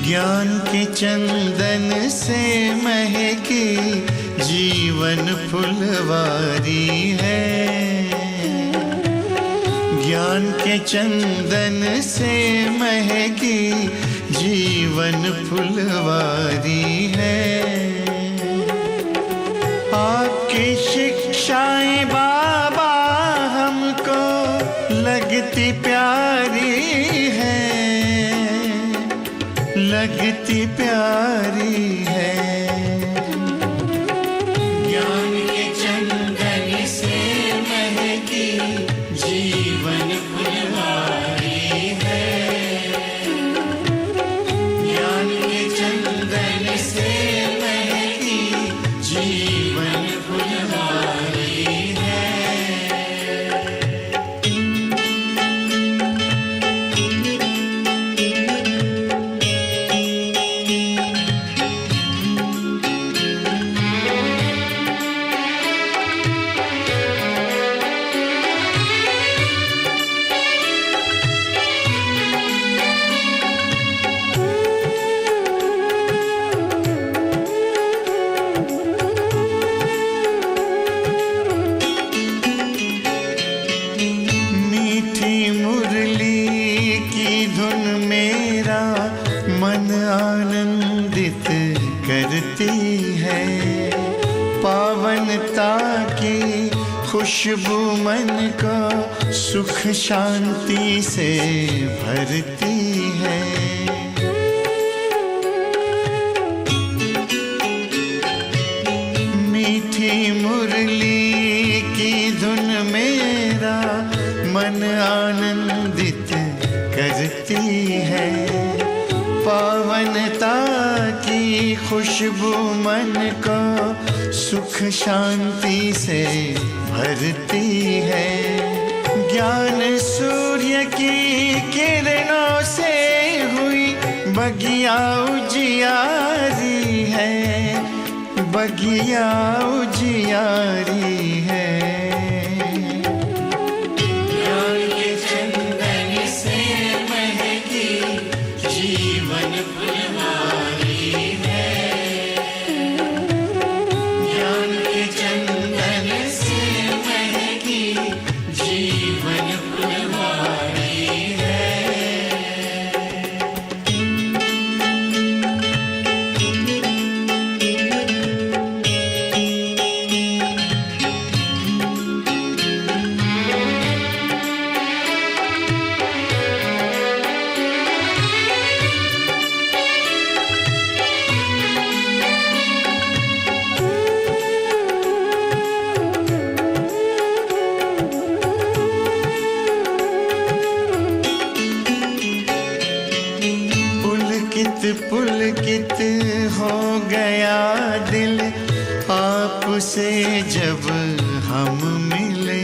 ज्ञान के चंदन से महकी जीवन फुलवारी है। ज्ञान के चंदन से महकी जीवन फुलवारी है। आपकी शिक्षाएं बाबा हमको लगती प्यारी है, लगती प्यारी है। ज्ञान के चंदन से महकी जीवन फुलवारी है। ज्ञान के चंदन से महकी जीवन फुलवारी है। आनंदित करती है, पावनता की खुशबू मन को सुख शांति से भरती है। मीठी मुरली की धुन मेरा मन आनंदित करती है, पावनता की खुशबू मन को सुख शांति से भरती है। ज्ञान सूर्य की किरणों से हुई बगिया उजियारी है, बगिया उजियारी है। जीवन फुलवारी है। ज्ञान के चंदन से महकी जीवन फुलवारी है। पुलकित हो गया दिल आपसे जब हम मिले,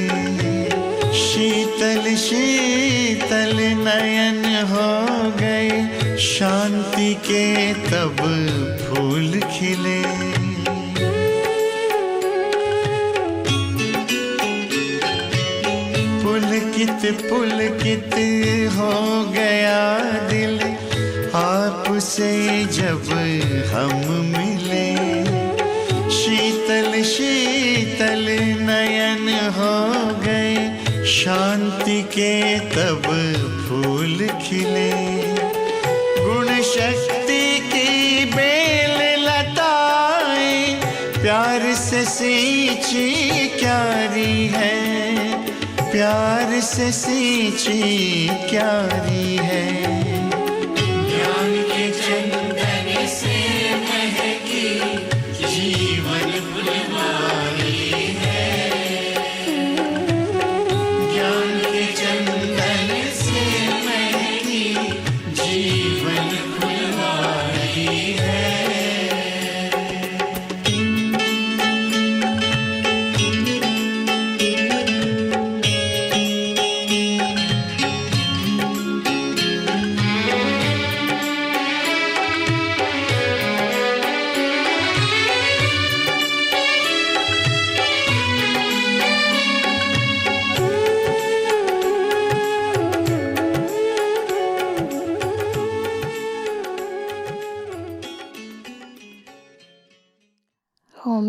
शीतल शीतल नयन हो गए, शांति के तब फूल खिले। पुलकित पुलकित हो गया दिल आपसे जब हम मिले, शीतल शीतल नयन हो गए, शांति के तब फूल खिले। गुण शक्ति की बेल लताएं प्यार से सींची क्यारी है, प्यार से सींची क्यारी है। चंदन से महकी जीवन फुलवारी है। ज्ञान के चंदन से महकी जीवन फुलवारी है।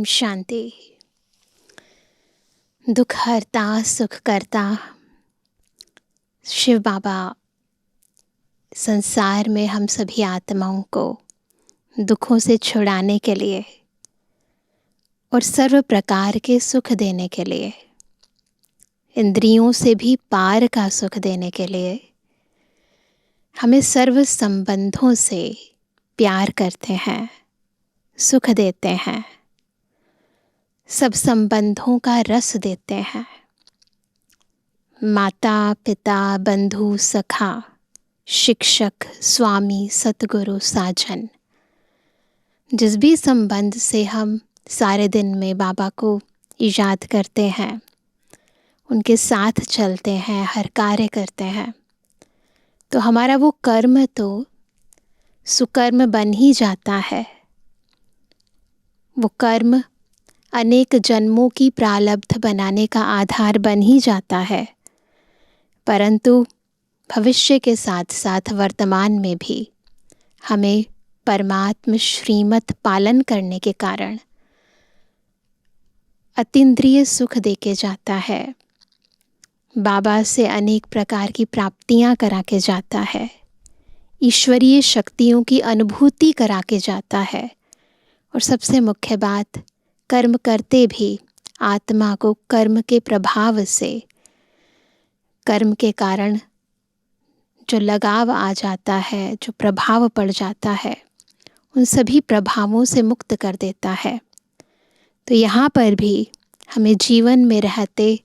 शांति। दुख हरता सुख करता शिव बाबा संसार में हम सभी आत्माओं को दुखों से छुड़ाने के लिए और सर्व प्रकार के सुख देने के लिए, इंद्रियों से भी पार का सुख देने के लिए हमें सर्व संबंधों से प्यार करते हैं, सुख देते हैं, सब संबंधों का रस देते हैं। माता पिता बंधु सखा शिक्षक स्वामी सतगुरु साजन, जिस भी संबंध से हम सारे दिन में बाबा को याद करते हैं, उनके साथ चलते हैं, हर कार्य करते हैं, तो हमारा वो कर्म तो सुकर्म बन ही जाता है। वो कर्म अनेक जन्मों की प्रारब्ध बनाने का आधार बन ही जाता है, परंतु भविष्य के साथ साथ वर्तमान में भी हमें परमात्म श्रीमत पालन करने के कारण अतीन्द्रिय सुख देके जाता है। बाबा से अनेक प्रकार की प्राप्तियां करा के जाता है, ईश्वरीय शक्तियों की अनुभूति करा के जाता है, और सबसे मुख्य बात, कर्म करते भी आत्मा को कर्म के प्रभाव से, कर्म के कारण जो लगाव आ जाता है, जो प्रभाव पड़ जाता है, उन सभी प्रभावों से मुक्त कर देता है। तो यहाँ पर भी हमें जीवन में रहते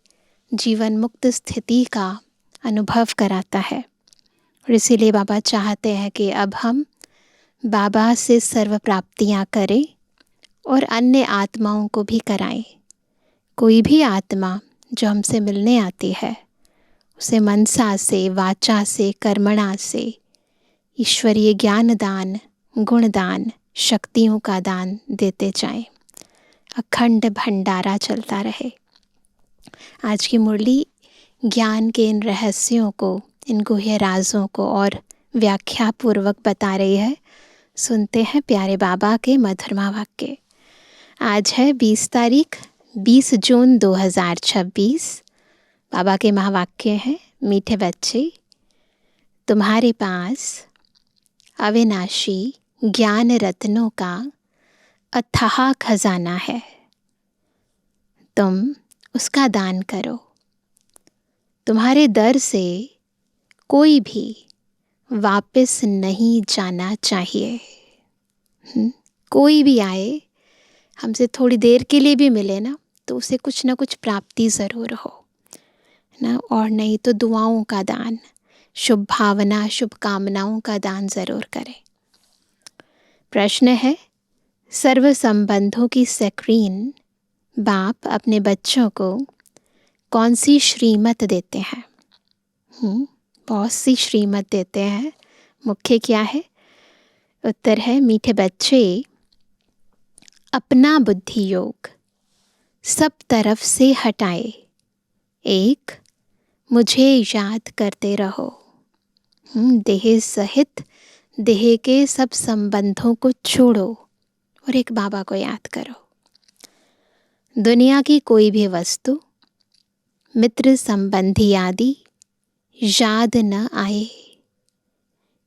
जीवन मुक्त स्थिति का अनुभव कराता है, और इसीलिए बाबा चाहते हैं कि अब हम बाबा से सर्व प्राप्तियाँ करें और अन्य आत्माओं को भी कराएं। कोई भी आत्मा जो हमसे मिलने आती है, उसे मनसा से, वाचा से, कर्मणा से ईश्वरीय ज्ञान दान, गुण दान, शक्तियों का दान देते जाएं। अखंड भंडारा चलता रहे। आज की मुरली ज्ञान के इन रहस्यों को, इन गुह्य राजों को और व्याख्या पूर्वक बता रही है। सुनते हैं प्यारे बाबा के मधुरमा वाक्य। आज है 20 तारीख 20 जून 2026। बाबा के महावाक्य हैं, मीठे बच्चे, तुम्हारे पास अविनाशी ज्ञान रत्नों का अथाह खजाना है, तुम उसका दान करो। तुम्हारे दर से कोई भी वापस नहीं जाना चाहिए। कोई भी आए, हमसे थोड़ी देर के लिए भी मिले ना, तो उसे कुछ ना कुछ प्राप्ति ज़रूर हो ना, और नहीं तो दुआओं का दान, शुभ भावना, शुभकामनाओं का दान ज़रूर करें। प्रश्न है, सर्व संबंधों की स्क्रीन बाप अपने बच्चों को कौन सी श्रीमत देते हैं? बहुत सी श्रीमत देते हैं, मुख्य क्या है? उत्तर है, मीठे बच्चे, अपना बुद्धि योग सब तरफ से हटाए, एक मुझे याद करते रहो। देह सहित देह के सब संबंधों को छोड़ो और एक बाबा को याद करो। दुनिया की कोई भी वस्तु, मित्र संबंधी आदि याद न आए,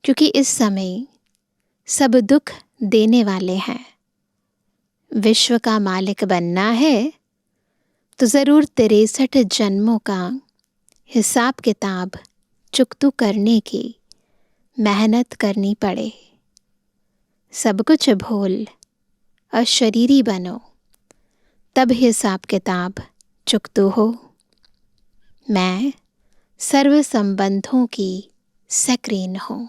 क्योंकि इस समय सब दुख देने वाले हैं। विश्व का मालिक बनना है तो ज़रूर 63 जन्मों का हिसाब किताब चुकतू करने की मेहनत करनी पड़े। सब कुछ भूल अशरीरी बनो, तब हिसाब किताब चुकतू हो। मैं सर्व संबंधों की स्क्रीन हूँ।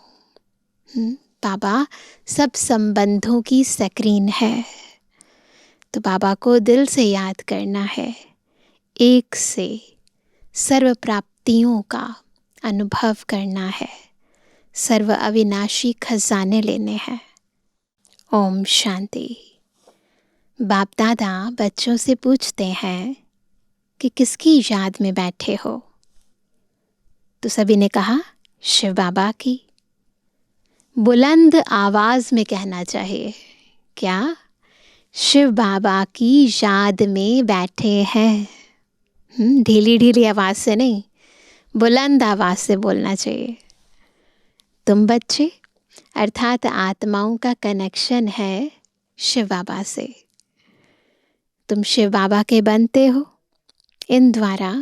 बाबा सब संबंधों की स्क्रीन है, तो बाबा को दिल से याद करना है, एक से सर्व प्राप्तियों का अनुभव करना है, सर्व अविनाशी खजाने लेने हैं। ओम शांति। बाप दादा बच्चों से पूछते हैं कि किसकी याद में बैठे हो? तो सभी ने कहा शिव बाबा की। बुलंद आवाज में कहना चाहिए, क्या? शिव बाबा की याद में बैठे हैं। ढीली ढीली आवाज़ से नहीं, बुलंद आवाज़ से बोलना चाहिए। तुम बच्चे अर्थात आत्माओं का कनेक्शन है शिव बाबा से। तुम शिव बाबा के बनते हो इन द्वारा,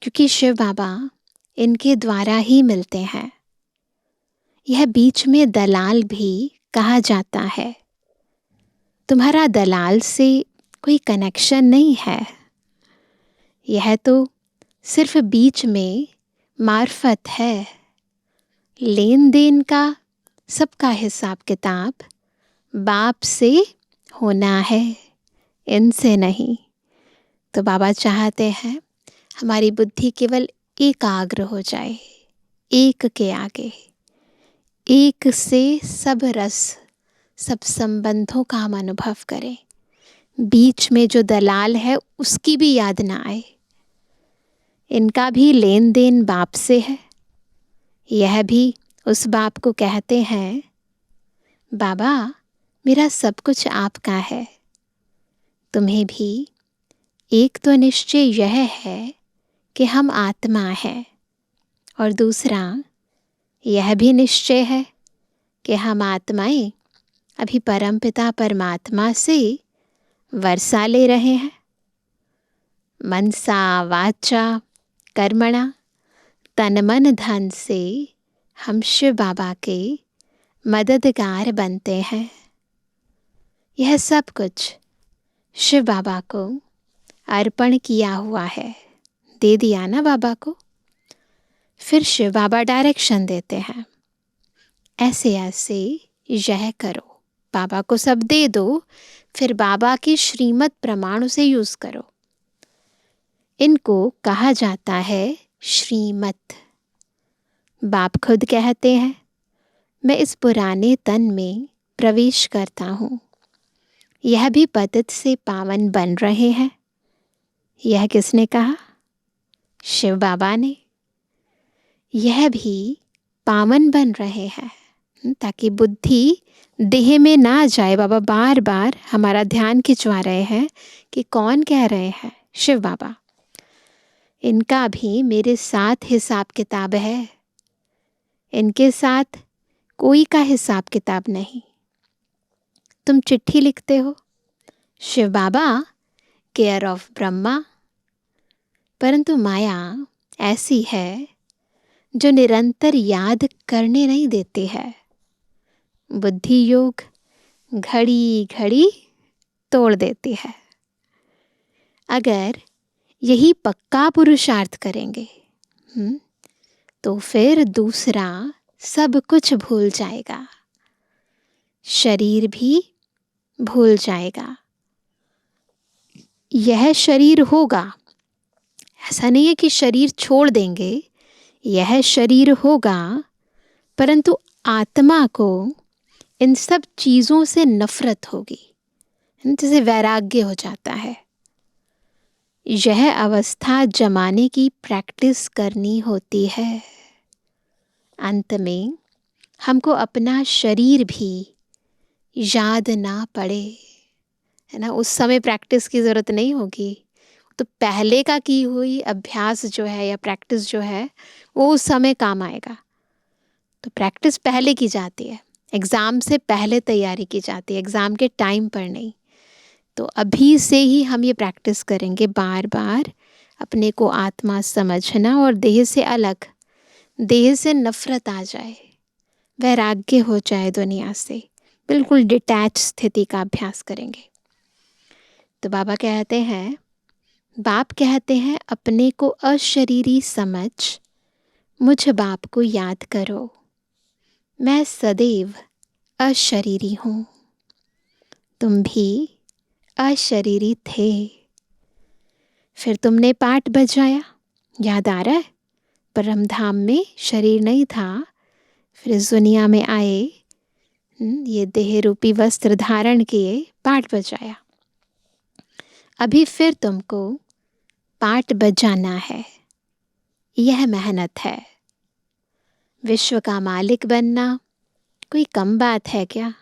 क्योंकि शिव बाबा इनके द्वारा ही मिलते हैं। यह बीच में दलाल भी कहा जाता है। तुम्हारा दलाल से कोई कनेक्शन नहीं है, यह तो सिर्फ बीच में मार्फत है। लेन देन का सबका हिसाब किताब बाप से होना है, इनसे नहीं। तो बाबा चाहते हैं हमारी बुद्धि केवल एकाग्र हो जाए, एक के आगे, एक से सब रस, सब संबंधों का हम अनुभव करें। बीच में जो दलाल है उसकी भी याद ना आए। इनका भी लेन देन बाप से है। यह भी उस बाप को कहते हैं, बाबा मेरा सब कुछ आपका है। तुम्हें भी एक तो निश्चय यह है कि हम आत्मा हैं, और दूसरा यह भी निश्चय है कि हम आत्माएं अभी परमपिता परमात्मा से वर्षा ले रहे हैं। मनसा वाचा कर्मणा, तन मन धन से हम शिव बाबा के मददगार बनते हैं। यह सब कुछ शिव बाबा को अर्पण किया हुआ है। दे दिया ना बाबा को, फिर शिव बाबा डायरेक्शन देते हैं, ऐसे ऐसे यह करो। बाबा को सब दे दो, फिर बाबा की श्रीमत प्रमाणों से यूज करो। इनको कहा जाता है श्रीमत। बाप खुद कहते हैं, मैं इस पुराने तन में प्रवेश करता हूँ। यह भी पतित से पावन बन रहे हैं। यह किसने कहा? शिव बाबा ने। यह भी पावन बन रहे हैं ताकि बुद्धि देह में ना जाए। बाबा बार बार हमारा ध्यान खिंचवा रहे हैं कि कौन कह रहे हैं? शिव बाबा। इनका भी मेरे साथ हिसाब किताब है, इनके साथ कोई का हिसाब किताब नहीं। तुम चिट्ठी लिखते हो, शिव बाबा केयर ऑफ ब्रह्मा, परंतु माया ऐसी है जो निरंतर याद करने नहीं देती है। बुद्धि योग घड़ी घड़ी तोड़ देती है। अगर यही पक्का पुरुषार्थ करेंगे तो फिर दूसरा सब कुछ भूल जाएगा, शरीर भी भूल जाएगा। यह शरीर होगा, ऐसा नहीं है कि शरीर छोड़ देंगे। यह शरीर होगा, परंतु आत्मा को इन सब चीज़ों से नफरत होगी, जैसे वैराग्य हो जाता है। यह अवस्था जमाने की प्रैक्टिस करनी होती है। अंत में हमको अपना शरीर भी याद ना पड़े, है ना। उस समय प्रैक्टिस की ज़रूरत नहीं होगी, तो पहले का की हुई अभ्यास जो है या प्रैक्टिस जो है वो उस समय काम आएगा। तो प्रैक्टिस पहले की जाती है, एग्ज़ाम से पहले तैयारी की जाती है, एग्ज़ाम के टाइम पर नहीं। तो अभी से ही हम ये प्रैक्टिस करेंगे, बार बार अपने को आत्मा समझना और देह से अलग, देह से नफरत आ जाए, वैराग्य हो जाए दुनिया से, बिल्कुल डिटैच स्थिति का अभ्यास करेंगे। तो बाबा कहते हैं, बाप कहते हैं अपने को अशरीरी समझ मुझ बाप को याद करो। मैं सदैव अशरीरी हूँ, तुम भी अशरीरी थे। फिर तुमने पाठ बजाया, याद आ रहा है? परम धाम में शरीर नहीं था, फिर इस दुनिया में आए, ये देह रूपी वस्त्र धारण किए, पाठ बजाया। अभी फिर तुमको पाठ बजाना है, यह मेहनत है। विश्व का मालिक बनना कोई कम बात है क्या?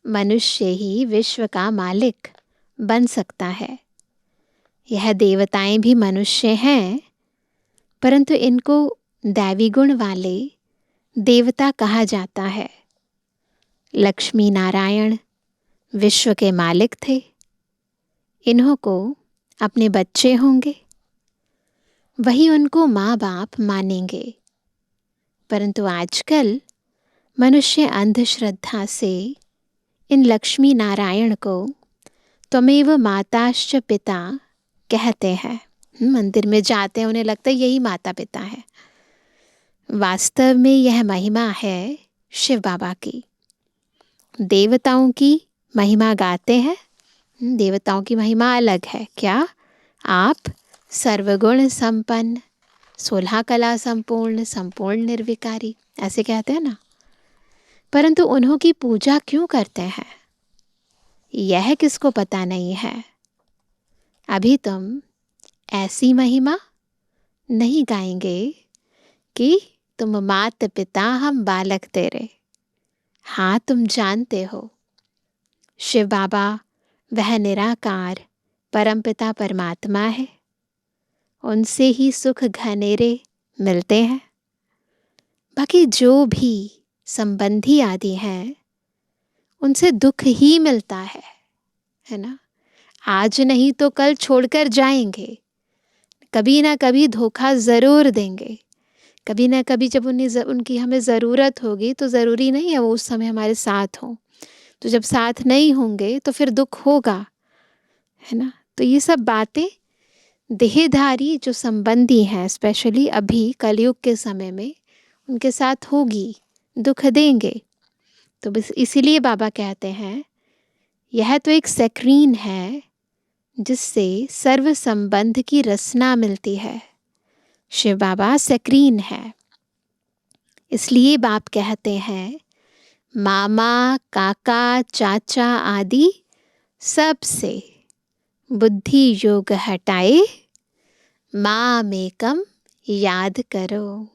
मनुष्य ही विश्व का मालिक बन सकता है। यह देवताएं भी मनुष्य हैं, परंतु इनको दैवी गुण वाले देवता कहा जाता है। लक्ष्मी नारायण विश्व के मालिक थे। इन्हों को अपने बच्चे होंगे, वही उनको माँ बाप मानेंगे। परंतु आजकल मनुष्य अंधश्रद्धा से इन लक्ष्मी नारायण को त्वमेव माताश्च पिता कहते हैं। मंदिर में जाते हैं, उन्हें लगता है यही माता पिता है। वास्तव में यह महिमा है शिव बाबा की। देवताओं की महिमा गाते हैं, देवताओं की महिमा अलग है। क्या? आप सर्वगुण संपन्न, 16 कला संपूर्ण, संपूर्ण निर्विकारी, ऐसे कहते हैं ना। परंतु उन्हों की पूजा क्यों करते हैं, यह किसको पता नहीं है। अभी तुम ऐसी महिमा नहीं गाएंगे कि तुम मात पिता हम बालक तेरे। हाँ, तुम जानते हो शिव बाबा वह निराकार परमपिता परमात्मा है। उनसे ही सुख घनेरे मिलते हैं। बाकी जो भी संबंधी आदि हैं, उनसे दुख ही मिलता है ना। आज नहीं तो कल छोड़कर जाएंगे, कभी ना कभी धोखा ज़रूर देंगे। कभी ना कभी जब उनकी हमें ज़रूरत होगी तो ज़रूरी नहीं है वो उस समय हमारे साथ हों। तो जब साथ नहीं होंगे तो फिर दुख होगा, है ना। तो ये सब बातें देहधारी जो संबंधी हैं, स्पेशली अभी कलयुग के समय में, उनके साथ होगी, दुख देंगे। तो बस इसीलिए बाबा कहते हैं यह तो एक सक्रीन है जिससे सर्व संबंध की रसना मिलती है। शिव बाबा सक्रीन है। इसलिए बाप कहते हैं मामा काका चाचा आदि सबसे बुद्धि योग हटाए, माम एकम याद करो।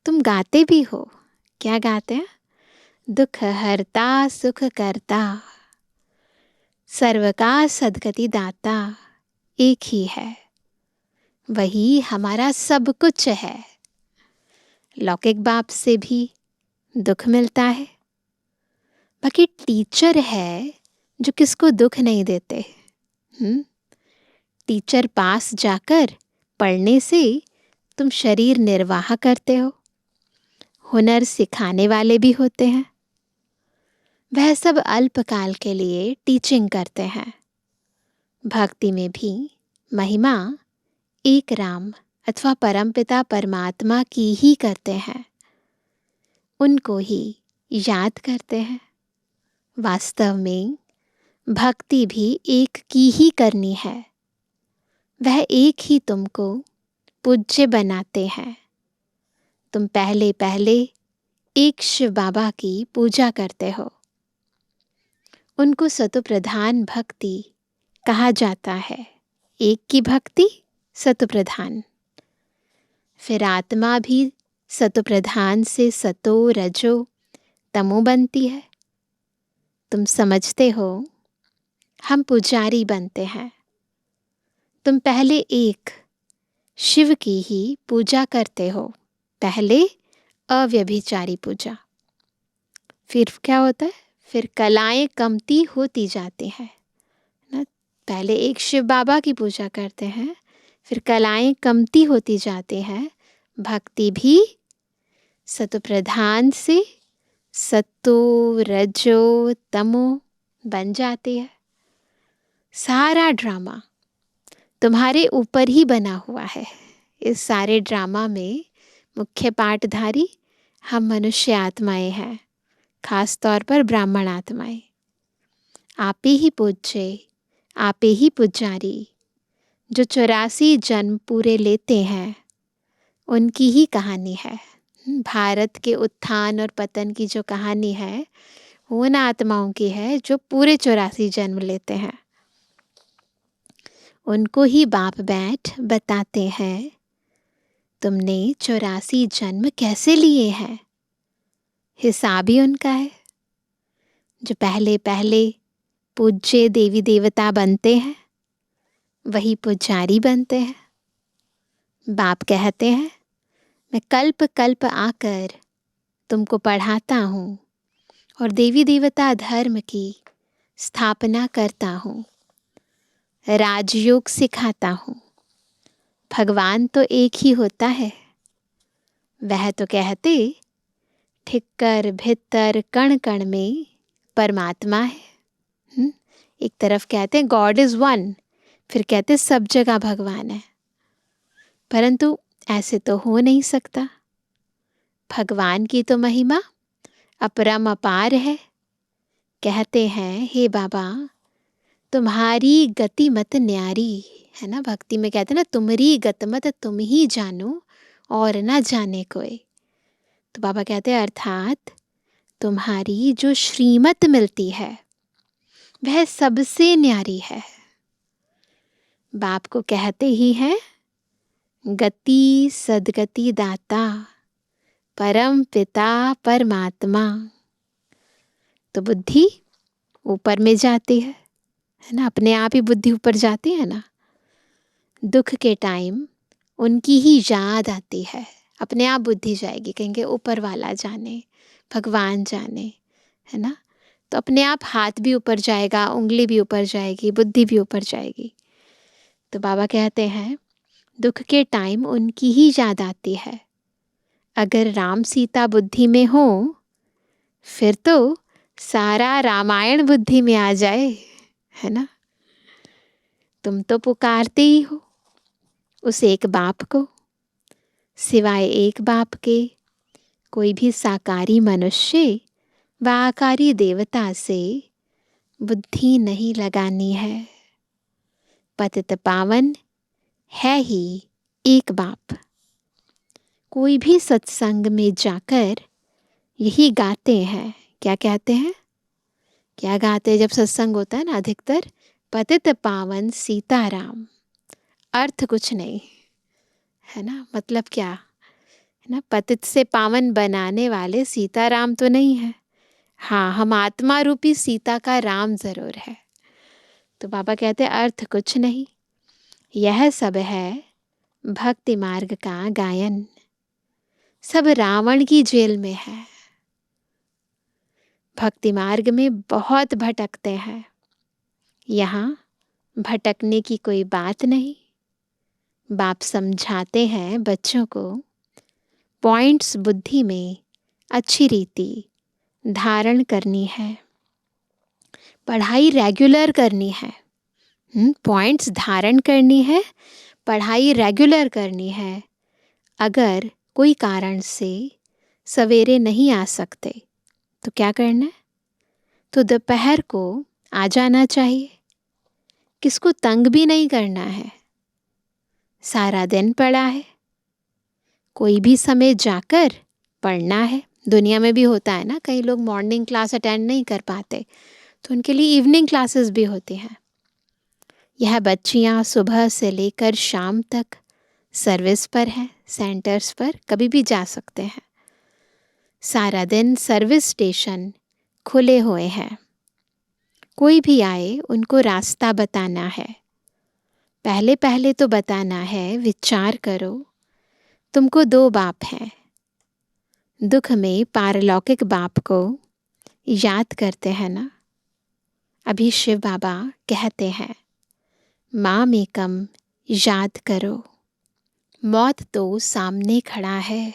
तुम गाते भी हो, क्या गाते हैं? दुख हरता सुख करता, सर्व का सद्गति दाता। एक ही है, वही हमारा सब कुछ है। लौकिक बाप से भी दुख मिलता है, बाकी टीचर है जो किसको दुख नहीं देते। टीचर पास जाकर पढ़ने से तुम शरीर निर्वाह करते हो, हुनर सिखाने वाले भी होते हैं। वह सब अल्पकाल के लिए टीचिंग करते हैं। भक्ति में भी महिमा एक राम अथवा परमपिता परमात्मा की ही करते हैं, उनको ही याद करते हैं। वास्तव में भक्ति भी एक की ही करनी है। वह एक ही तुमको पूज्य बनाते हैं। तुम पहले पहले एक शिव बाबा की पूजा करते हो। उनको सतोप्रधान भक्ति कहा जाता है। एक की भक्ति सतोप्रधान। फिर आत्मा भी सतोप्रधान से सतो रजो तमो बनती है। तुम समझते हो हम पुजारी बनते हैं। तुम पहले एक शिव की ही पूजा करते हो, पहले अव्यभिचारी पूजा। फिर क्या होता है? फिर कलाएं कमती होती जाती हैं ना। पहले एक शिव बाबा की पूजा करते हैं, फिर कलाएं कमती होती जाती हैं। भक्ति भी सतोप्रधान से सतो रजो तमो बन जाती है। सारा ड्रामा तुम्हारे ऊपर ही बना हुआ है। इस सारे ड्रामा में मुख्य पाठधारी हम मनुष्य आत्माएं हैं, खास तौर पर ब्राह्मण आत्माएं। आप ही पूज्य, आप ही पुजारी। जो 84 जन्म पूरे लेते हैं उनकी ही कहानी है। भारत के उत्थान और पतन की जो कहानी है वो उन आत्माओं की है जो पूरे 84 जन्म लेते हैं। उनको ही बाप बैठ बताते हैं तुमने 84 जन्म कैसे लिए हैं। हिसाब ही उनका है। जो पहले पहले पूज्य देवी देवता बनते हैं वही पुजारी बनते हैं। बाप कहते हैं मैं कल्प कल्प आकर तुमको पढ़ाता हूँ और देवी देवता धर्म की स्थापना करता हूँ, राजयोग सिखाता हूँ। भगवान तो एक ही होता है। वह तो कहते ठिक्कर भित्तर कण कण में परमात्मा है। एक तरफ कहते हैं गॉड इज वन, फिर कहते सब जगह भगवान है। परंतु ऐसे तो हो नहीं सकता। भगवान की तो महिमा अपरम अपार है। कहते हैं हे बाबा तुम्हारी गति मत न्यारी है ना। भक्ति में कहते हैं ना तुम्हारी गति मत तुम ही जानो और ना जाने कोई। तो बाबा कहते हैं अर्थात तुम्हारी जो श्रीमत मिलती है वह सबसे न्यारी है। बाप को कहते ही हैं गति सदगति दाता परम पिता परमात्मा। तो बुद्धि ऊपर में जाती है ना, अपने आप ही बुद्धि ऊपर जाती है ना। दुख के टाइम उनकी ही याद आती है, अपने आप बुद्धि जाएगी, कहेंगे ऊपर वाला जाने भगवान जाने, है ना। तो अपने आप हाथ भी ऊपर जाएगा, उंगली भी ऊपर जाएगी, बुद्धि भी ऊपर जाएगी। तो बाबा कहते हैं दुख के टाइम उनकी ही याद आती है। अगर राम सीता बुद्धि में हो फिर तो सारा रामायण बुद्धि में आ जाए, है ना। तुम तो पुकारते ही हो उस एक बाप को। सिवाय एक बाप के कोई भी साकारी मनुष्य व आकारी देवता से बुद्धि नहीं लगानी है। पतित पावन है ही एक बाप। कोई भी सत्संग में जाकर यही गाते हैं। क्या कहते हैं, क्या गाते हैं जब सत्संग होता है ना, अधिकतर पतित पावन सीताराम। अर्थ कुछ नहीं है ना, मतलब क्या है ना, पतित से पावन बनाने वाले सीताराम तो नहीं है। हाँ, हम आत्मा रूपी सीता का राम जरूर है। तो बाबा कहते हैं अर्थ कुछ नहीं, यह सब है भक्ति मार्ग का गायन। सब रावण की जेल में है। भक्ति मार्ग में बहुत भटकते हैं, यहाँ भटकने की कोई बात नहीं। बाप समझाते हैं बच्चों को पॉइंट्स बुद्धि में अच्छी रीति धारण करनी है, पढ़ाई रेगुलर करनी है। पॉइंट्स धारण करनी है, पढ़ाई रेगुलर करनी है। अगर कोई कारण से सवेरे नहीं आ सकते तो क्या करना है, तो दोपहर को आ जाना चाहिए। किसको तंग भी नहीं करना है, सारा दिन पड़ा है, कोई भी समय जाकर पढ़ना है। दुनिया में भी होता है ना, कई लोग मॉर्निंग क्लास अटेंड नहीं कर पाते तो उनके लिए इवनिंग क्लासेस भी होती हैं। यह बच्चियां सुबह से लेकर शाम तक सर्विस पर हैं, सेंटर्स पर कभी भी जा सकते हैं। सारा दिन सर्विस स्टेशन खुले हुए हैं। कोई भी आए उनको रास्ता बताना है। पहले पहले तो बताना है विचार करो, तुमको दो बाप हैं। दुख में पारलौकिक बाप को याद करते हैं ना। अभी शिव बाबा कहते हैं माम एकम याद करो। मौत तो सामने खड़ा है,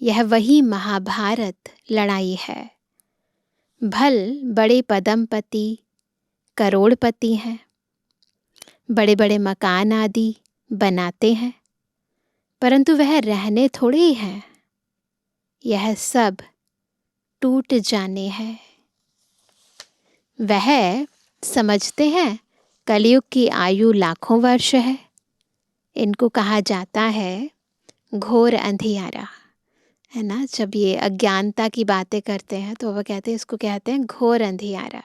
यह वही महाभारत लड़ाई है। भल बड़े पदमपति करोड़पति हैं, बड़े बड़े मकान आदि बनाते हैं, परंतु वह रहने थोड़े ही हैं। यह सब टूट जाने हैं। वह समझते हैं कलयुग की आयु लाखों वर्ष है। इनको कहा जाता है घोर अंधियारा, है ना। जब ये अज्ञानता की बातें करते हैं तो वह कहते हैं, इसको कहते हैं घोर अंधियारा।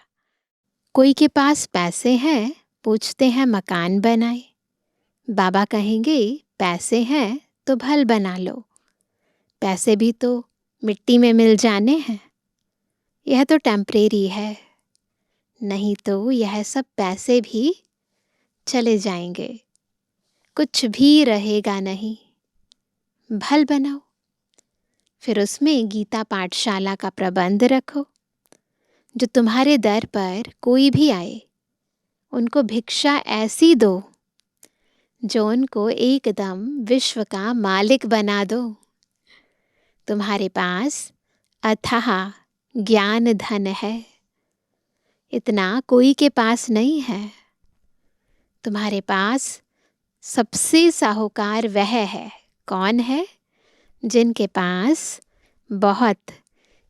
कोई के पास पैसे हैं, पूछते हैं मकान बनाए। बाबा कहेंगे पैसे हैं तो भल बना लो, पैसे भी तो मिट्टी में मिल जाने हैं। यह तो टेम्परेरी है, नहीं तो यह सब पैसे भी चले जाएंगे, कुछ भी रहेगा नहीं। भल बनाओ, फिर उसमें गीता पाठशाला का प्रबंध रखो। जो तुम्हारे दर पर कोई भी आए, उनको भिक्षा ऐसी दो जो उनको एकदम विश्व का मालिक बना दो। तुम्हारे पास अथाह ज्ञान धन है, इतना कोई के पास नहीं है। तुम्हारे पास सबसे साहूकार वह है, कौन है? जिनके पास बहुत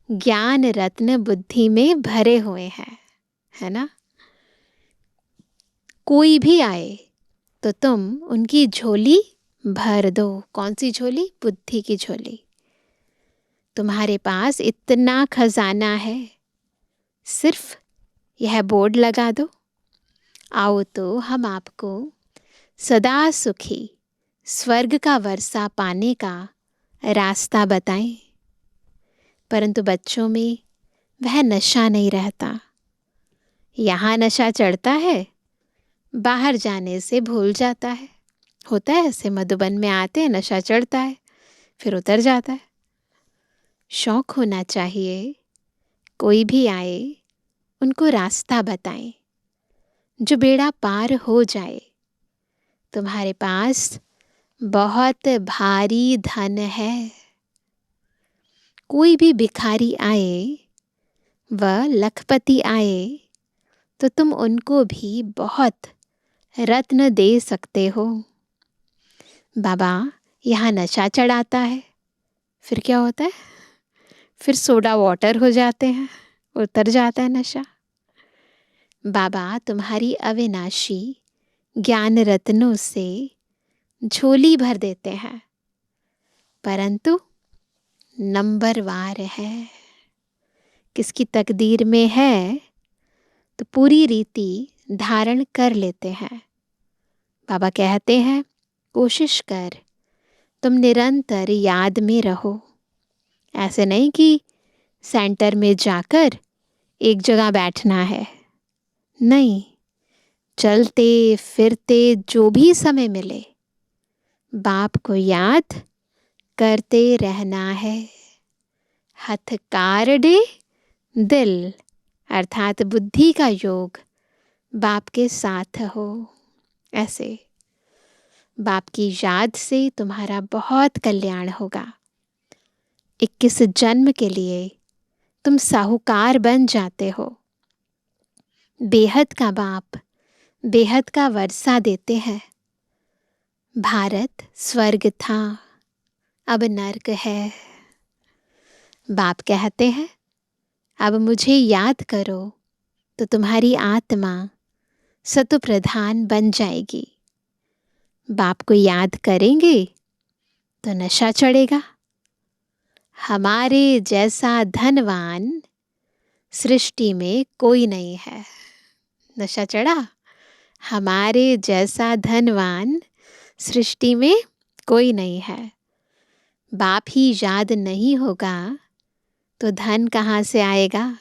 ज्ञान रत्न बुद्धि में भरे हुए हैं, है ना। कोई भी आए तो तुम उनकी झोली भर दो। कौन सी झोली? बुद्धि की झोली। तुम्हारे पास इतना खजाना है, सिर्फ यह बोर्ड लगा दो, आओ तो हम आपको सदा सुखी स्वर्ग का वर्षा पाने का रास्ता बताएं। परंतु बच्चों में वह नशा नहीं रहता। यहाँ नशा चढ़ता है, बाहर जाने से भूल जाता है। होता है ऐसे, मधुबन में आते हैं, नशा चढ़ता है, फिर उतर जाता है। शौक होना चाहिए, कोई भी आए उनको रास्ता बताएं, जो बेड़ा पार हो जाए। तुम्हारे पास बहुत भारी धन है। कोई भी भिखारी आए व लखपति आए तो तुम उनको भी बहुत रत्न दे सकते हो। बाबा यहाँ नशा चढ़ाता है, फिर क्या होता है? फिर सोडा वाटर हो जाते हैं, उतर जाता है नशा। बाबा तुम्हारी अविनाशी ज्ञान रत्नों से झोली भर देते हैं, परंतु नंबरवार है। किसकी तकदीर में है तो पूरी रीति धारण कर लेते हैं। बाबा कहते हैं, कोशिश कर तुम निरंतर याद में रहो। ऐसे नहीं कि सेंटर में जाकर एक जगह बैठना है, नहीं, चलते फिरते जो भी समय मिले बाप को याद करते रहना है। हथ कारडे दिल, अर्थात बुद्धि का योग बाप के साथ हो। ऐसे बाप की याद से तुम्हारा बहुत कल्याण होगा। 21 जन्म के लिए तुम साहूकार बन जाते हो। बेहद का बाप बेहद का वर्षा देते हैं। भारत स्वर्ग था, अब नर्क है। बाप कहते हैं, अब मुझे याद करो तो तुम्हारी आत्मा सतु प्रधान बन जाएगी। बाप को याद करेंगे तो नशा चढ़ेगा। हमारे जैसा धनवान सृष्टि में कोई नहीं है। नशा चढ़ा? हमारे जैसा धनवान सृष्टि में कोई नहीं है। बाप ही याद नहीं होगा तो धन कहाँ से आएगा?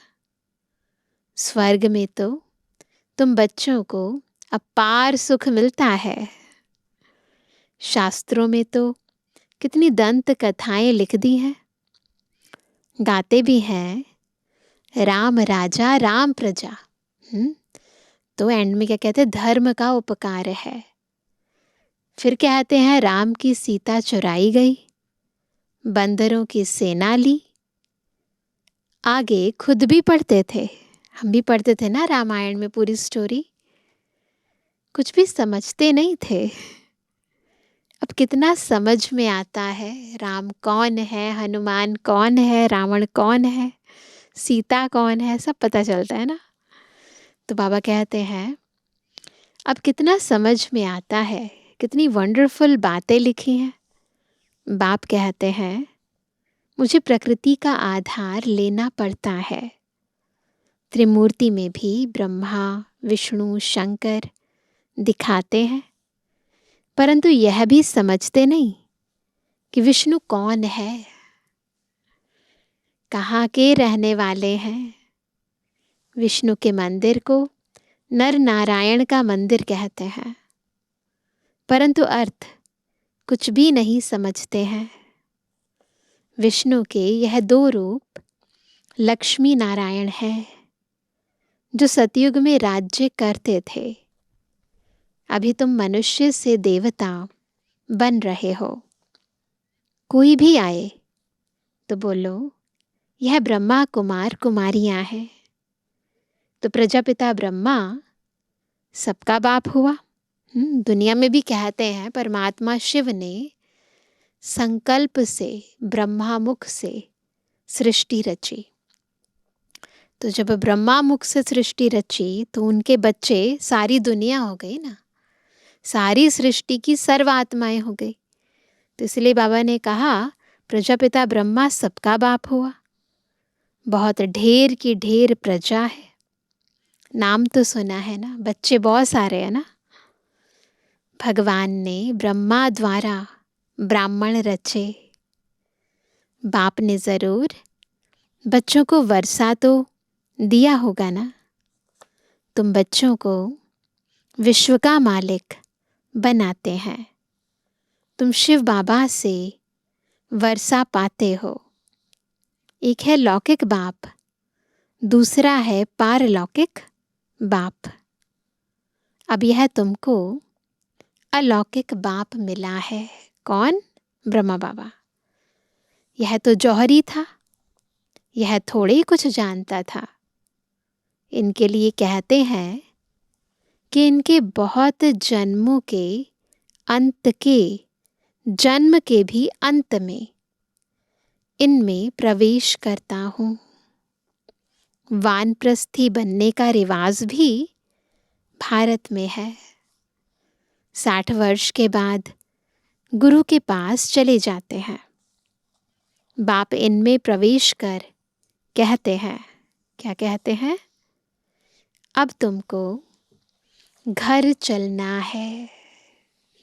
स्वर्ग में तो तुम बच्चों को अपार सुख मिलता है। शास्त्रों में तो कितनी दंत कथाएं लिख दी हैं, गाते भी हैं, राम राजा राम प्रजा। तो एंड में क्या कहते हैं? धर्म का उपकार है। फिर कहते हैं, राम की सीता चुराई गई, बंदरों की सेना ली। आगे खुद भी पढ़ते थे, हम भी पढ़ते थे ना रामायण में पूरी स्टोरी। कुछ भी समझते नहीं थे, अब कितना समझ में आता है। राम कौन है, हनुमान कौन है, रावण कौन है, सीता कौन है, सब पता चलता है ना। तो बाबा कहते हैं, अब कितना समझ में आता है, कितनी वंडरफुल बातें लिखी हैं। बाप कहते हैं, मुझे प्रकृति का आधार लेना पड़ता है। त्रिमूर्ति में भी ब्रह्मा विष्णु शंकर दिखाते हैं, परंतु यह भी समझते नहीं कि विष्णु कौन है, कहाँ के रहने वाले हैं, विष्णु के मंदिर को नर नारायण का मंदिर कहते हैं, परंतु अर्थ कुछ भी नहीं समझते हैं। विष्णु के यह दो रूप लक्ष्मी नारायण हैं, जो सतयुग में राज्य करते थे। अभी तुम मनुष्य से देवता बन रहे हो। कोई भी आए तो बोलो यह ब्रह्मा कुमार कुमारियां हैं, तो प्रजापिता ब्रह्मा सबका बाप हुआ। दुनिया में भी कहते हैं परमात्मा शिव ने संकल्प से ब्रह्मा मुख से सृष्टि रची। तो जब ब्रह्मा मुख से सृष्टि रची तो उनके बच्चे सारी दुनिया हो गई ना, सारी सृष्टि की सर्व आत्माएं हो गई। तो इसलिए बाबा ने कहा प्रजापिता ब्रह्मा सबका बाप हुआ। बहुत ढेर की ढेर प्रजा है, नाम तो सुना है ना, बच्चे बहुत सारे हैं ना। भगवान ने ब्रह्मा द्वारा ब्राह्मण रचे। बाप ने जरूर बच्चों को वर्षा तो दिया होगा ना। तुम बच्चों को विश्व का मालिक बनाते हैं। तुम शिव बाबा से वर्षा पाते हो। एक है लौकिक बाप, दूसरा है पारलौकिक बाप। अब यह तुमको अलौकिक बाप मिला है। कौन? ब्रह्मा बाबा। यह तो जौहरी था, यह थोड़े ही कुछ जानता था। इनके लिए कहते हैं कि इनके बहुत जन्मों के अंत के जन्म के भी अंत में इनमें प्रवेश करता हूँ। वानप्रस्थी बनने का रिवाज भी भारत में है। 60 वर्ष के बाद गुरु के पास चले जाते हैं। बाप इनमें प्रवेश कर कहते हैं, क्या कहते हैं? अब तुमको घर चलना है।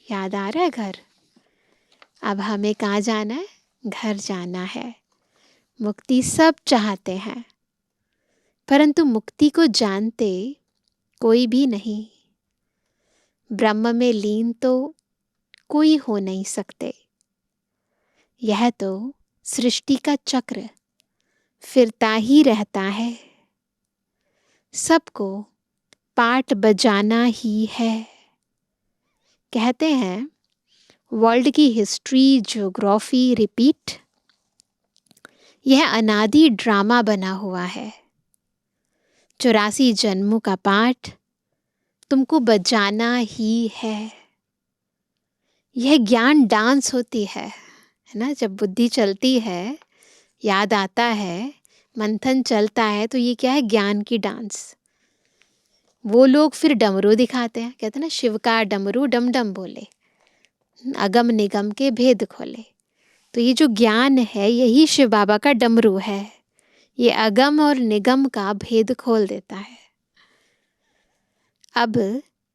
याद आ रहा है घर? अब हमें कहाँ जाना है? घर जाना है। मुक्ति सब चाहते हैं, परंतु मुक्ति को जानते कोई भी नहीं। ब्रह्म में लीन तो कोई हो नहीं सकते। यह तो सृष्टि का चक्र फिरता ही रहता है। सबको पाठ बजाना ही है। कहते हैं वर्ल्ड की हिस्ट्री, ज्योग्राफी रिपीट, यह अनादि ड्रामा बना हुआ है। 84 जन्मों का पाठ तुमको बजाना ही है। यह ज्ञान डांस होती है ना। जब बुद्धि चलती है, याद आता है, मंथन चलता है, तो ये क्या है? ज्ञान की डांस। वो लोग फिर डमरू दिखाते हैं, कहते हैं ना शिव का डमरू डम डम बोले, अगम निगम के भेद खोले। तो ये जो ज्ञान है यही शिव बाबा का डमरू है। ये अगम और निगम का भेद खोल देता है। अब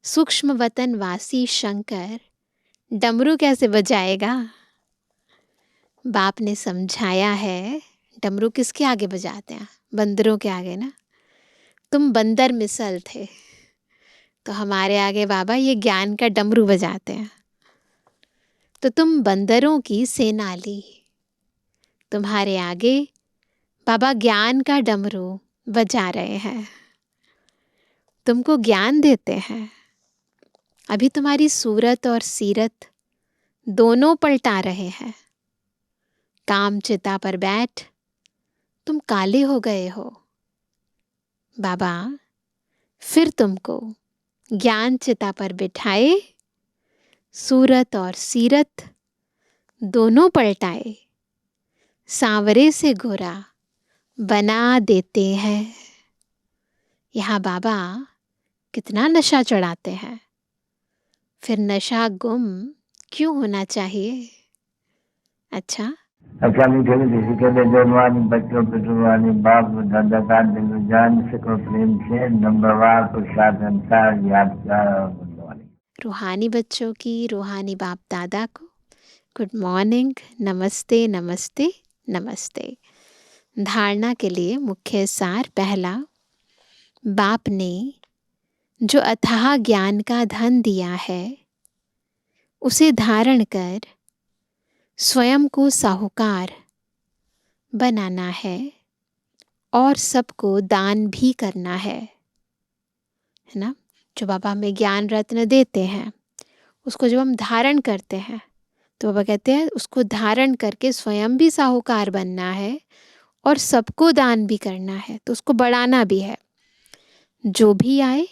सूक्ष्म वतन वासी शंकर डमरू कैसे बजाएगा? बाप ने समझाया है डमरू किसके आगे बजाते हैं? बंदरों के आगे ना। तुम बंदर मिसल थे, तो हमारे आगे बाबा ये ज्ञान का डमरू बजाते हैं। तो तुम बंदरों की सेना ली, तुम्हारे आगे बाबा ज्ञान का डमरू बजा रहे हैं, तुमको ज्ञान देते हैं। अभी तुम्हारी सूरत और सीरत दोनों पलटा रहे हैं। काम चिता पर बैठ तुम काले हो गए हो। बाबा फिर तुमको ज्ञान चिता पर बिठाए, सूरत और सीरत दोनों पलटाए, सांवरे से गोरा बना देते हैं। यहाँ बाबा कितना नशा चढ़ाते हैं। फिर नशा गुम क्यों होना चाहिए? अच्छा मीठे मीठे के बेजवानी बच्चों पे जुबानी बाप दादा का दिल जान सको प्रेम से नंबरवार प्रसाद अनुसार यादगार और गुणवानी। रूहानी बच्चों की रूहानी बाप दादा को गुड मॉर्निंग, नमस्ते नमस्ते नमस्ते। धारणा के लिए मुख्य सार। पहला, बाप ने जो अथाह ज्ञान का धन दिया है उसे धारण कर स्वयं को साहूकार बनाना है और सबको दान भी करना है ना। जो बाबा हमें ज्ञान रत्न देते हैं उसको जब हम धारण करते हैं तो बाबा कहते हैं उसको धारण करके स्वयं भी साहूकार बनना है और सबको दान भी करना है, तो उसको बढ़ाना भी है। जो भी आए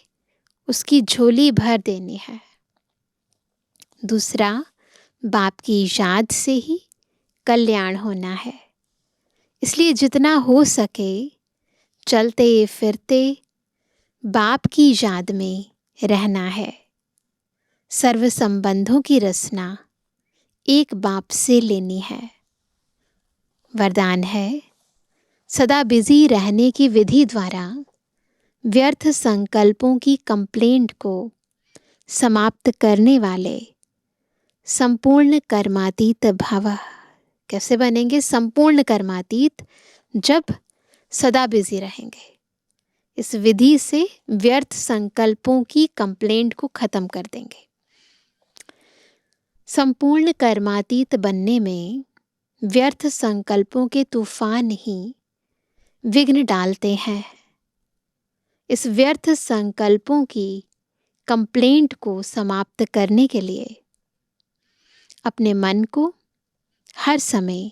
उसकी झोली भर देनी है। दूसरा, बाप की याद से ही कल्याण होना है, इसलिए जितना हो सके चलते फिरते बाप की याद में रहना है। सर्व संबंधों की रचना एक बाप से लेनी है। वरदान है, सदा बिजी रहने की विधि द्वारा व्यर्थ संकल्पों की कंप्लेंट को समाप्त करने वाले संपूर्ण कर्मातीत भव। कैसे बनेंगे संपूर्ण कर्मातीत? जब सदा बिजी रहेंगे। इस विधि से व्यर्थ संकल्पों की कंप्लेंट को खत्म कर देंगे। संपूर्ण कर्मातीत बनने में व्यर्थ संकल्पों के तूफान ही विघ्न डालते हैं। इस व्यर्थ संकल्पों की कंप्लेंट को समाप्त करने के लिए अपने मन को हर समय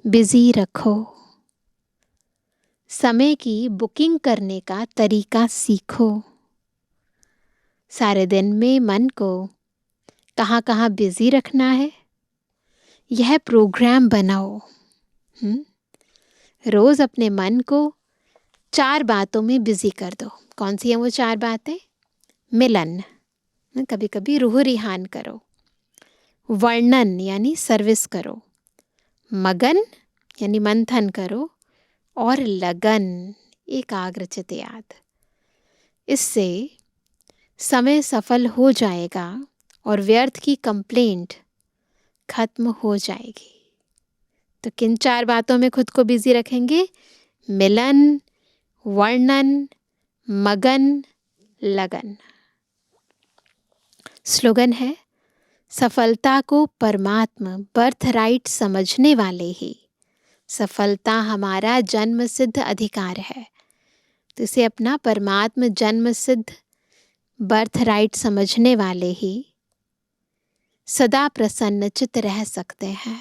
बिजी रखो। समय की बुकिंग करने का तरीका सीखो। सारे दिन में मन को कहाँ कहाँ बिजी रखना है, यह प्रोग्राम बनाओ। रोज अपने मन को 4 बातों में बिजी कर दो। कौन सी हैं वो 4 बातें? मिलन, कभी कभी रूह रिहान करो। वर्णन यानी सर्विस करो। मगन यानी मंथन करो। और लगन, एकाग्रचित याद। इससे समय सफल हो जाएगा और व्यर्थ की कंप्लेंट खत्म हो जाएगी। तो किन 4 बातों में खुद को बिजी रखेंगे? मिलन, वर्णन, मगन, लगन। स्लोगन है, सफलता को परमात्मा बर्थ राइट समझने वाले ही सफलता हमारा जन्म सिद्ध अधिकार है। तो इसे अपना परमात्मा जन्म सिद्ध बर्थ राइट समझने वाले ही सदा प्रसन्नचित रह सकते हैं।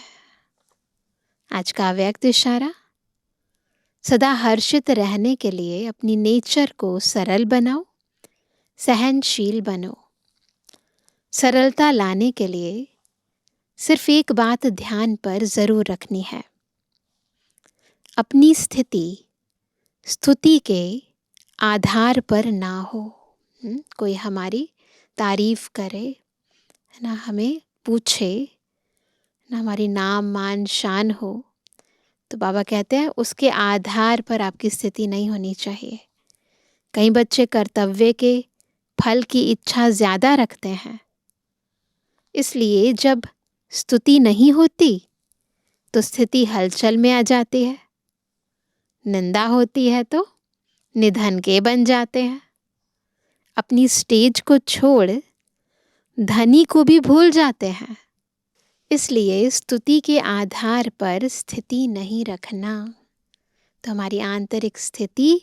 आज का व्यक्त इशारा, सदा हर्षित रहने के लिए अपनी नेचर को सरल बनाओ, सहनशील बनो। सरलता लाने के लिए सिर्फ एक बात ध्यान पर जरूर रखनी है, अपनी स्थिति स्तुति के आधार पर ना हो। कोई हमारी तारीफ करे ना, हमें पूछे ना, हमारी नाम मान शान हो, तो बाबा कहते हैं उसके आधार पर आपकी स्थिति नहीं होनी चाहिए। कई बच्चे कर्तव्य के फल की इच्छा ज़्यादा रखते हैं, इसलिए जब स्तुति नहीं होती तो स्थिति हलचल में आ जाती है। निंदा होती है तो निधन के बन जाते हैं। अपनी स्टेज को छोड़ धनी को भी भूल जाते हैं। इसलिए स्तुति के आधार पर स्थिति नहीं रखना। तो हमारी आंतरिक स्थिति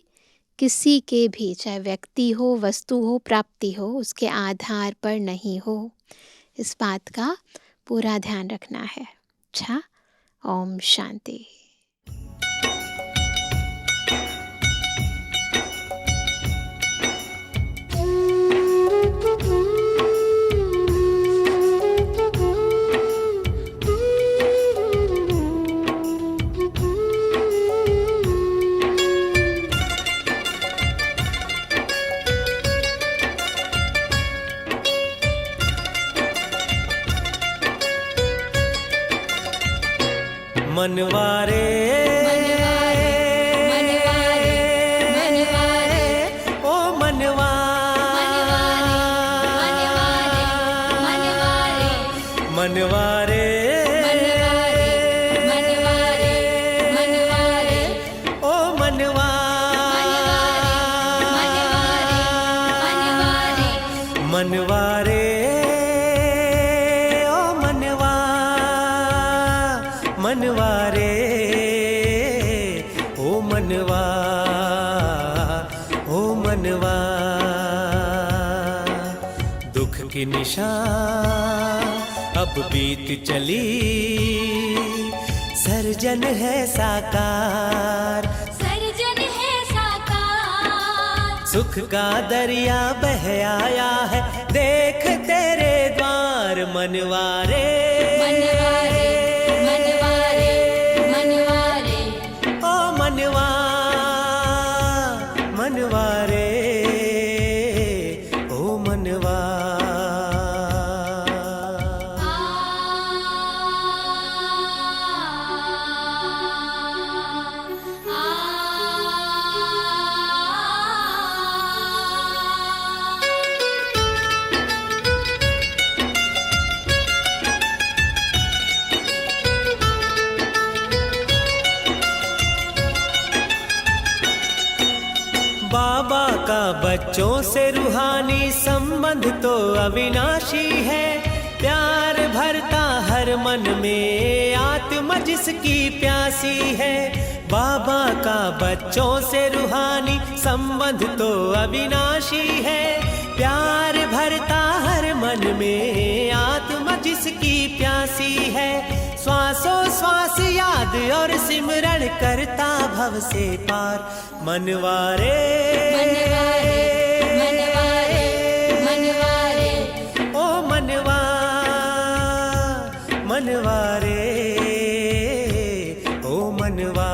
किसी के भी, चाहे व्यक्ति हो, वस्तु हो, प्राप्ति हो, उसके आधार पर नहीं हो। इस बात का पूरा ध्यान रखना है। अच्छा, ओम शांति। मनवारे ओ मनवारे ओ मनवारे की निशान अब बीत चली, सर्जन है साकार, सर्जन है साकार। सुख का दरिया बह आया है, देख तेरे द्वार मनवारे, मनवारे मनवारे मनवारे, ओ मनवा मनवारे, ओ मनवा। बाबा का बच्चों से रूहानी संबंध तो अविनाशी है, प्यार भरता हर मन में आत्मा जिसकी प्यासी है। बाबा का बच्चों से रूहानी संबंध तो अविनाशी है, प्यार भरता हर मन में आत्मा जिसकी प्यासी है। श्वासों श्वास याद और सिमरण करता भव से पार मनवारे, मनवारे मनवारे मनवारे, ओ मनवा मनवारे, ओ मनवा।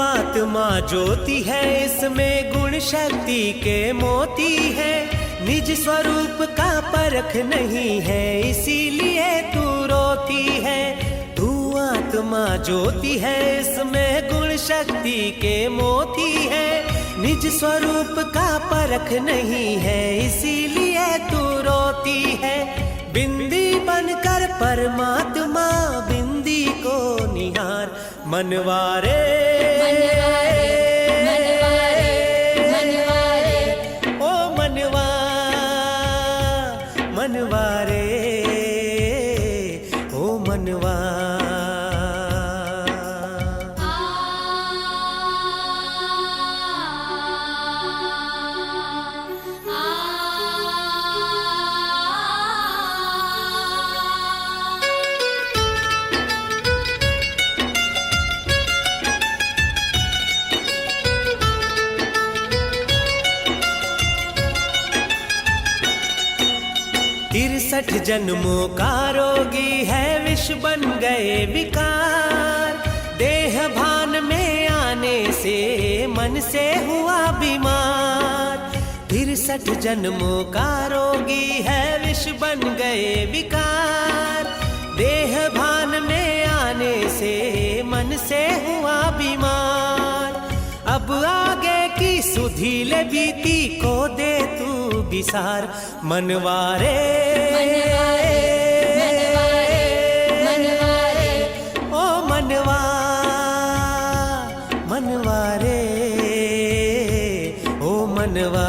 आत्मा ज्योति है, इसमें गुण शक्ति के मोती है, निज स्वरूप का परख नहीं है, इसीलिए तू रोती है। तू आत्मा ज्योति है, इसमें गुण शक्ति के मोती है, निज स्वरूप का परख नहीं है, इसीलिए तू रोती है। बिंदी बनकर परमात्मा बिंदी को निहार मनवारे, मनवारे मनवारे मनवारे, ओ मनवा मनवारे, ओ मनवा। तिरसठ जन्मों का रोगी है, विष बन गए विकार, देह भान में आने से मन से हुआ बीमार। 63 जन्मों का रोगी है, विष बन गए विकार, देह भान में आने से मन से हुआ बीमार। अब आगे की सुधीले बीती को दे तू विसार मनवारे, मनवारे मनवारे मनवारे, ओ मनवा मनवारे, ओ मनवा,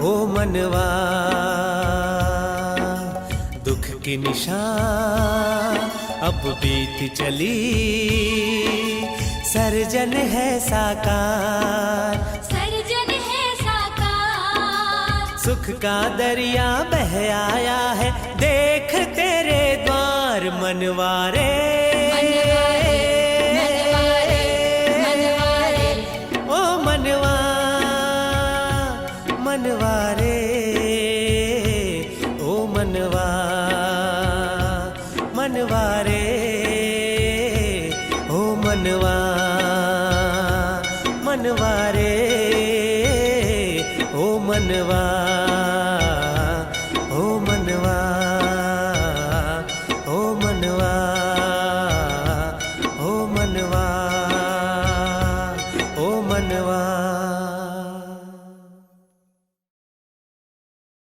ओ मनवा। दुख की निशान अब बीत चली, सर्जन है साकार, सर्जन है साकार। सुख का दरिया बह आया है, देख तेरे द्वार मनवारे, मनवारे मनवारे मनवारे, ओ मनवा मनवारे, ओ मनवा मनवारे, ओ मनवा मनवारे, ओ मनवा, ओ मनवा, ओ मनवा, ओ मनवा, ओ मनवा।